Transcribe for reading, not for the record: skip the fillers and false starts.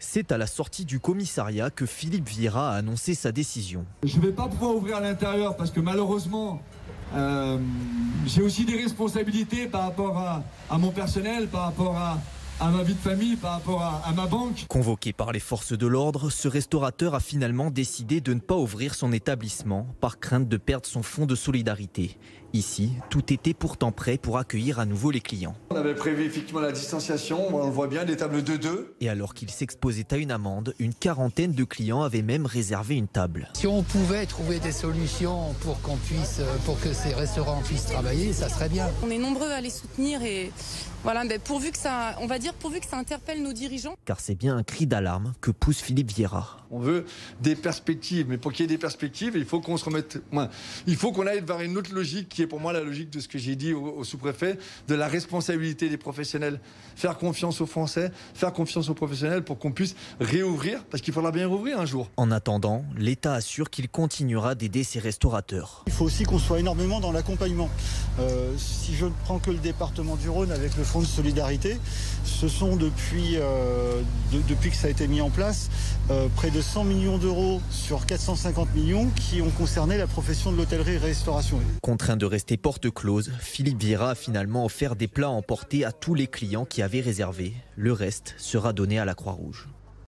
C'est à la sortie du commissariat que Philippe Vieira a annoncé sa décision. Je ne vais pas pouvoir ouvrir à l'intérieur parce que malheureusement, j'ai aussi des responsabilités par rapport à mon personnel, par rapport à ma vie de famille, par rapport à ma banque. Convoqué par les forces de l'ordre, ce restaurateur a finalement décidé de ne pas ouvrir son établissement par crainte de perdre son fonds de solidarité. Ici, tout était pourtant prêt pour accueillir à nouveau les clients. On avait prévu effectivement la distanciation, on le voit bien, des tables de 2. Et alors qu'il s'exposait à une amende, une quarantaine de clients avaient même réservé une table. Si on pouvait trouver des solutions pour que ces restaurants puissent travailler, ça serait bien. On est nombreux à les soutenir et voilà, pourvu que ça interpelle nos dirigeants. Car c'est bien un cri d'alarme que pousse Philippe Vieira. On veut des perspectives, mais pour qu'il y ait des perspectives, il faut qu'on se remette. Il faut qu'on aille vers une autre logique qui est pour moi la logique de ce que j'ai dit au sous-préfet, de la responsabilité des professionnels. Faire confiance aux Français, faire confiance aux professionnels pour qu'on puisse réouvrir, parce qu'il faudra bien rouvrir un jour. En attendant, l'État assure qu'il continuera d'aider ses restaurateurs. Il faut aussi qu'on soit énormément dans l'accompagnement. Si je ne prends que le département du Rhône avec le fonds de solidarité, ce sont depuis que ça a été mis en place, près de 100 millions d'euros sur 450 millions qui ont concerné la profession de l'hôtellerie-restauration. Contraint de rester porte close, Philippe Vieira a finalement offert des plats à emporter à tous les clients qui avaient réservé. Le reste sera donné à la Croix-Rouge.